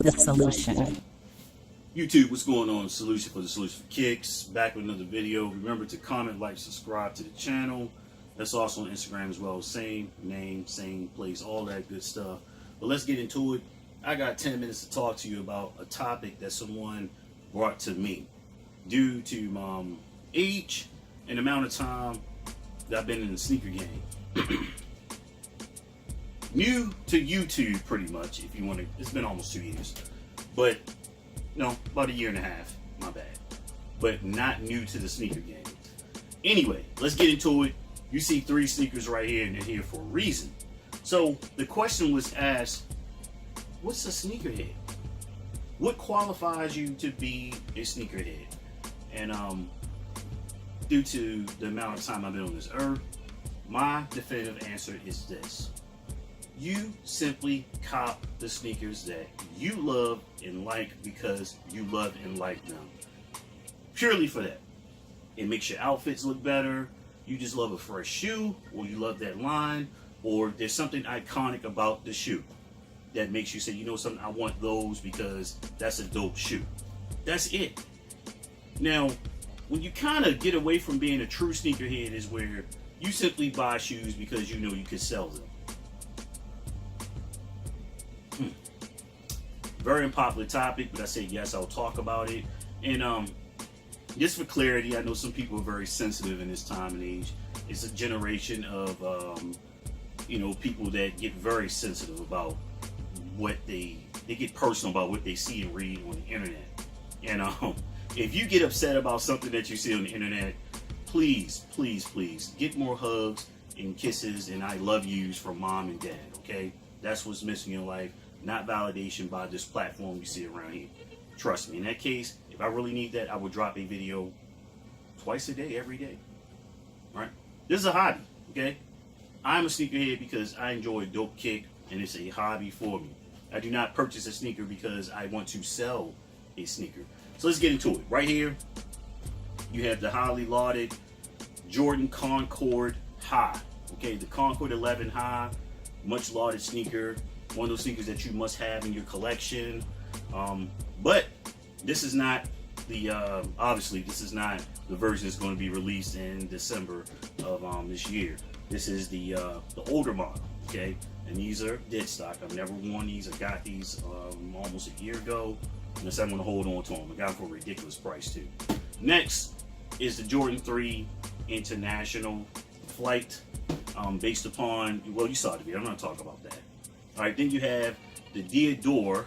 the solution. YouTube, what's going on? Solution for Kicks. Back with another video. Remember to comment, like, subscribe to the channel. That's also on Instagram as well. Same name, same place, all that good stuff. But let's get into it. I got 10 minutes to talk to you about a topic that someone brought to me. Due to age and amount of time that I've been in the sneaker game. New to YouTube, pretty much, if you want to. It's been almost 2 years. But, no, about a year and a half. My bad. But not new to the sneaker game. Anyway, let's get into it. You see 3 sneakers right here, and they're here for a reason. So, the question was asked, what's a sneakerhead? What qualifies you to be a sneakerhead? And due to the amount of time I've been on this earth, my definitive answer is this. You simply cop the sneakers that you love and like because you love and like them. Purely for that. It makes your outfits look better. You just love a fresh shoe, or you love that line, or there's something iconic about the shoe that makes you say, you know something, I want those because that's a dope shoe. That's it. Now, when you kind of get away from being a true sneakerhead is where you simply buy shoes because you know you can sell them. Very unpopular topic, but I said yes, I'll talk about it. And just for clarity, I know some people are very sensitive in this time and age. It's a generation of people that get very sensitive about what they get personal about what they see and read on the internet. And if you get upset about something that you see on the internet, please, please, please get more hugs and kisses and I love yous from mom and dad, okay? That's what's missing in your life, not validation by this platform you see around here. Trust me, in that case, if I really need that, I would drop a video twice a day, every day, right? This is a hobby, okay? I'm a sneakerhead because I enjoy a dope kick and it's a hobby for me. I do not purchase a sneaker because I want to sell a sneaker. So let's get into it. Right here, you have the highly lauded Jordan Concord High. Okay, the Concord 11 High, much lauded sneaker. One of those sneakers that you must have in your collection. But this is not the, obviously, this is not the version that's going to be released in December of this year. This is the older model, okay? And these are dead stock. I've never worn these. I got these almost a year ago. And so I'm going to hold on to them. I got them for a ridiculous price too. Next is the Jordan 3 International Flight, based upon, well, you saw the video. I'm not talking about that. All right, then you have the Diadora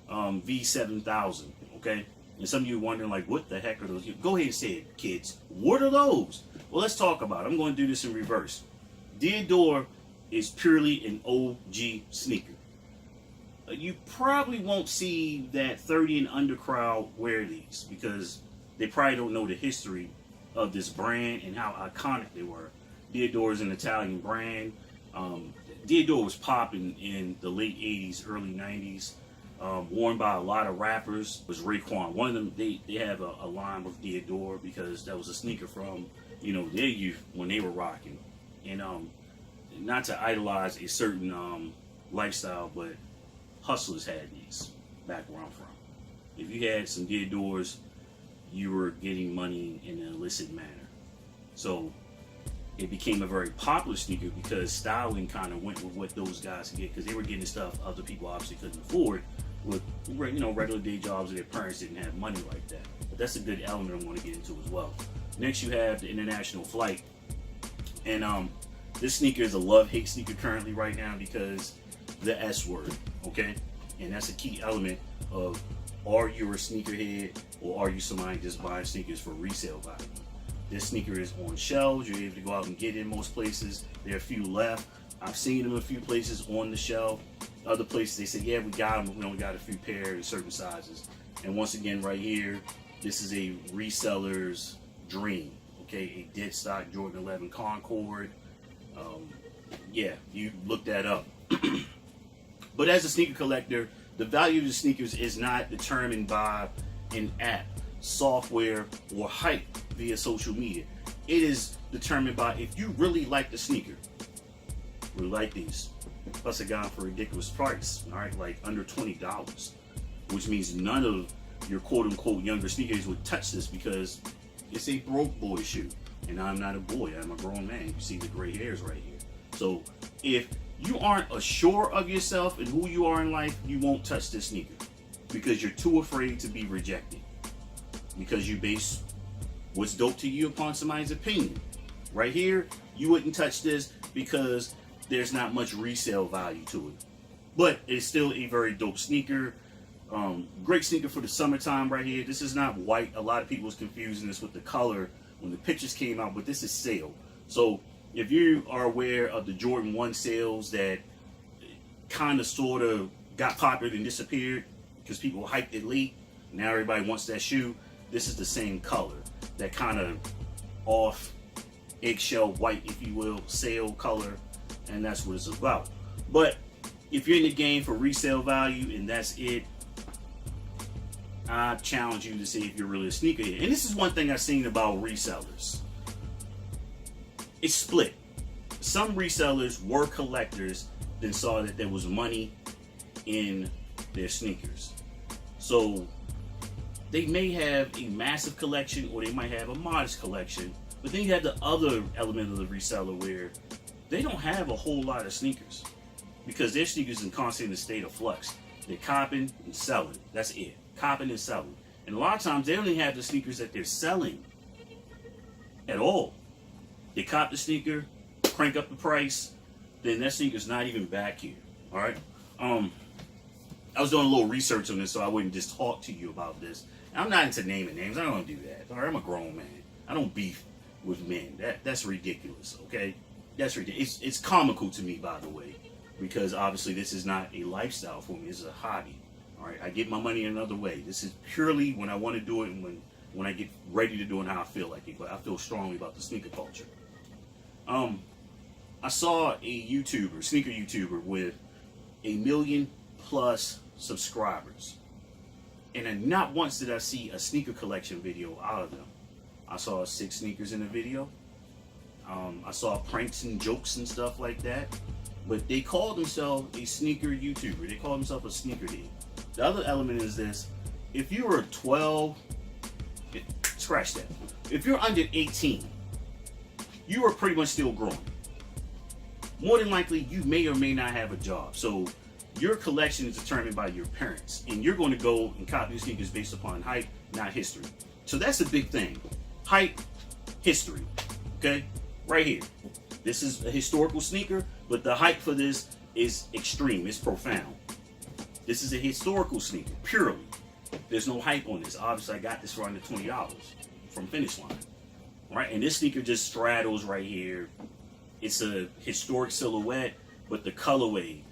V7000, okay? And some of you are wondering, like, what the heck are those? Go ahead and say it, kids. What are those? Well, let's talk about it. I'm going to do this in reverse. Diadora is purely an OG sneaker. You probably won't see that 30 and under crowd wear these because they probably don't know the history of this brand and how iconic they were. Diadora is an Italian brand. Diadora was popping in the late 80s, early 90s. Worn by a lot of rappers. Was Raekwon. One of them, they have a line with Diadora because that was a sneaker from, their youth when they were rocking. And not to idolize a certain lifestyle, but hustlers had these back where I'm from. If you had some Diadoras, you were getting money in an illicit manner. So it became a very popular sneaker because styling kind of went with what those guys could get because they were getting stuff other people obviously couldn't afford with regular day jobs and their parents didn't have money like that. But that's a good element I want to get into as well. Next you have the International Flight. And this sneaker is a love-hate sneaker currently right now because the S word, okay? And that's a key element of, are you a sneakerhead or are you somebody just buying sneakers for resale value? This sneaker is on shelves. You're able to go out and get it in most places. There are a few left. I've seen them a few places on the shelf. Other places they say, yeah, we got them, but we only got a few pairs in certain sizes. And once again, right here, this is a reseller's dream, okay? A dead stock Jordan 11 Concord. Yeah, you look that up. But as a sneaker collector, the value of the sneakers is not determined by an app, software, or hype via social media. It is determined by if you really like the sneaker. We like these. Plus I got them for a ridiculous price, all right, like under $20. which means none of your quote-unquote younger sneakers would touch this because it's a broke boy shoe. And I'm not a boy, I'm a grown man. You see the gray hairs right here. So if you aren't assured of yourself and who you are in life, you won't touch this sneaker because you're too afraid to be rejected. Because you base what's dope to you upon somebody's opinion. Right here, you wouldn't touch this because there's not much resale value to it. But it's still a very dope sneaker. Great sneaker for the summertime right here. This is not white. A lot of people was confusing this with the color when the pictures came out, but this is sale. So if you are aware of the Jordan 1 sales that kind of sort of got popular and disappeared because people hyped it late, now everybody wants that shoe. This is the same color, that kind of off eggshell white, if you will, sale color, and that's what it's about. But if you're in the game for resale value and that's it, I challenge you to see if you're really a sneakerhead. And this is one thing I've seen about resellers. It's split. Some resellers were collectors, then saw that there was money in their sneakers. So they may have a massive collection or they might have a modest collection. But then you have the other element of the reseller where they don't have a whole lot of sneakers because their sneakers are constantly in a state of flux. They're copping and selling. That's it. Copping and selling. And a lot of times they don't even have the sneakers that they're selling at all. They cop the sneaker, crank up the price, then that sneaker's not even back here. All right. I was doing a little research on this so I wouldn't just talk to you about this. I'm not into naming names. I don't do that. All right. I'm a grown man. I don't beef with men. That's ridiculous. Okay. That's ridiculous. It's comical to me, by the way, because obviously this is not a lifestyle for me. This is a hobby. All right, I get my money another way. This is purely when I want to do it and when I get ready to do it and how I feel like it. But I feel strongly about the sneaker culture. I saw a YouTuber, sneaker YouTuber, with 1 million+ subscribers, and then not once did I see a sneaker collection video out of them. I saw 6 sneakers in the video. I saw pranks and jokes and stuff like that. But they call themselves a sneaker YouTuber. They call themselves a sneakerhead. The other element is this: if you were 12, scratch that. If you're under 18, you are pretty much still growing. More than likely, you may or may not have a job. So your collection is determined by your parents, and you're going to go and copy sneakers based upon hype, not history. So that's a big thing: hype, history. Okay, right here. This is a historical sneaker, but the hype for this is extreme. It's profound. This is a historical sneaker, purely. There's no hype on this. Obviously, I got this for under $20 from Finish Line. Right? And this sneaker just straddles right here. It's a historic silhouette, but the colorway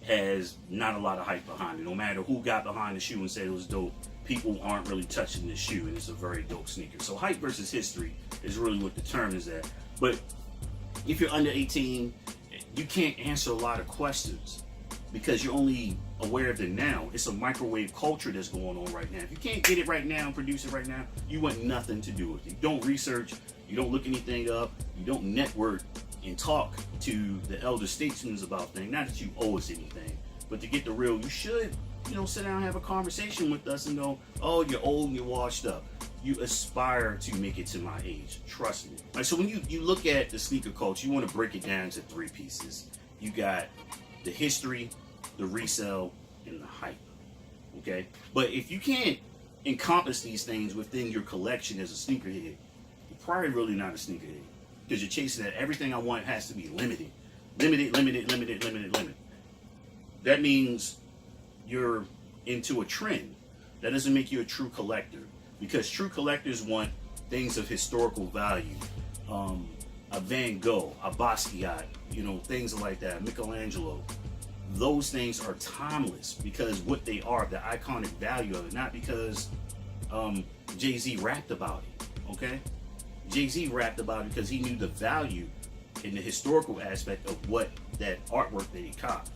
has not a lot of hype behind it. No matter who got behind the shoe and said it was dope, people aren't really touching this shoe, and it's a very dope sneaker. So hype versus history is really what determines that. But if you're under 18, you can't answer a lot of questions because you're only aware of it now. It's a microwave culture that's going on right now. If you can't get it right now and produce it right now, you want nothing to do with it. You don't research, you don't look anything up, you don't network and talk to the elder statesmen about things. Not that you owe us anything, but to get the real, you should, sit down and have a conversation with us and go, oh, you're old and you're washed up. You aspire to make it to my age. Trust me. All right, so when you look at the sneaker culture, you want to break it down into 3 pieces. You got the history, the resell, and the hype. Okay? But if you can't encompass these things within your collection as a sneakerhead, you're probably really not a sneakerhead. Because you're chasing that everything I want has to be limited. Limited, limited, limited, limited, limited. That means you're into a trend. That doesn't make you a true collector. Because true collectors want things of historical value. A Van Gogh, a Basquiat, things like that, Michelangelo. Those things are timeless because what they are, the iconic value of it, not because Jay-Z rapped about it, okay? Jay-Z rapped about it because he knew the value in the historical aspect of what that artwork that he copied.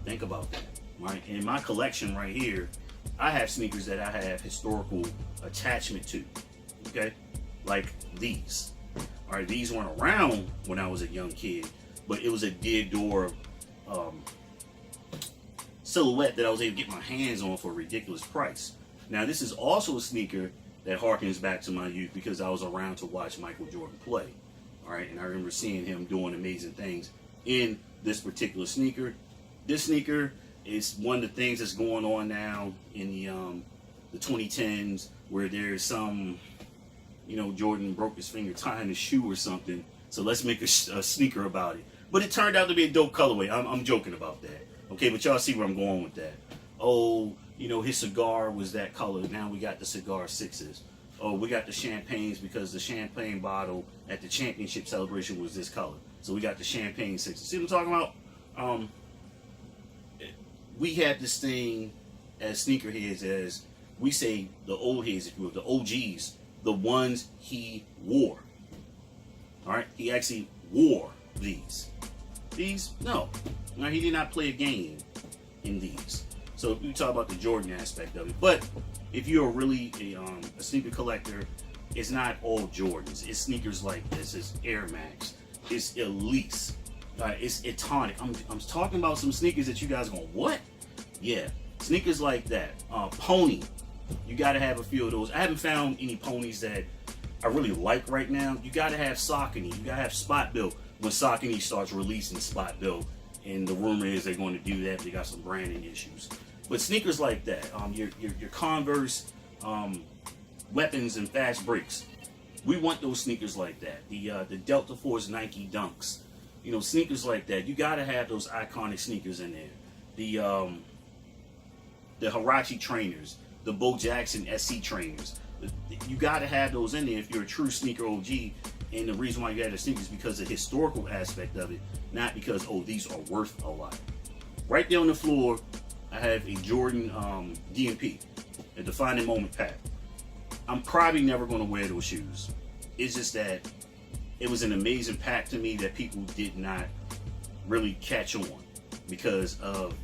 Think about that, right? In my collection right here, I have sneakers that I have historical attachment to, okay? Like these. All right, these weren't around when I was a young kid, but it was a Diodore silhouette that I was able to get my hands on for a ridiculous price. Now, this is also a sneaker that harkens back to my youth because I was around to watch Michael Jordan play. All right, and I remember seeing him doing amazing things in this particular sneaker. This sneaker is one of the things that's going on now in the 2010s, where there's some, you know, Jordan broke his finger tying his shoe or something, so let's make a sneaker about it. But it turned out to be a dope colorway. I'm joking about that. Okay, but y'all see where I'm going with that. Oh, you know, his cigar was that color. Now we got the cigar 6s. Oh, we got the champagnes because the champagne bottle at the championship celebration was this color. So we got the champagne 6s. See what I'm talking about? We have this thing as sneakerheads, as we say, the old heads, if you will, the OGs, the ones he wore. All right, he actually wore these. These, no. Now, he did not play a game in these. So we talk about the Jordan aspect of it. But if you're really a sneaker collector, it's not all Jordans. It's sneakers like this. It's Air Max. It's Elise. It's Etonic. I'm talking about some sneakers that you guys are going, what? Yeah, sneakers like that. Pony. You got to have a few of those. I haven't found any ponies that I really like right now. You got to have Saucony. You got to have Spot Bill. When Saucony starts releasing Spot Bill, and the rumor is they're going to do that, but they got some branding issues. But sneakers like that, your Converse, Weapons and Fast Breaks, we want those sneakers like that. The Delta Force Nike Dunks, you know, sneakers like that. You got to have those iconic sneakers in there. The Huarache trainers, the Bo Jackson SC trainers. You got to have those in there if you're a true sneaker OG. And the reason why you got the sneakers is because of the historical aspect of it, not because, oh, these are worth a lot. Right there on the floor, I have a Jordan DMP, a Defining Moment pack. I'm probably never going to wear those shoes. It's just that it was an amazing pack to me that people did not really catch on because of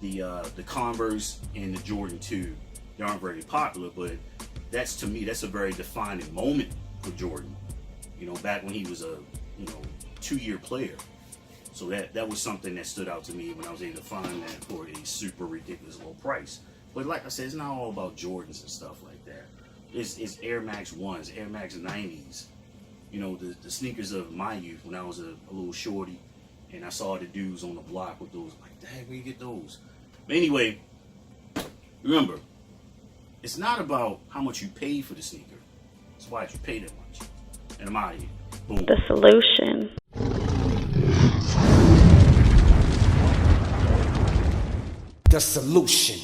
the Converse and the Jordan 2. They aren't very popular, but that's, to me, that's a very defining moment for Jordan. You know, back when he was a, you know, 2-year player. So that was something that stood out to me when I was able to find that for a super ridiculous low price. But like I said, it's not all about Jordans and stuff like that. It's Air Max 1s, Air Max 90s. You know, the sneakers of my youth when I was a little shorty and I saw the dudes on the block with those. Like, dang, where you get those? But anyway, remember, it's not about how much you pay for the sneaker. It's why you pay that much. And I'm out of here. Boom. The solution. The solution.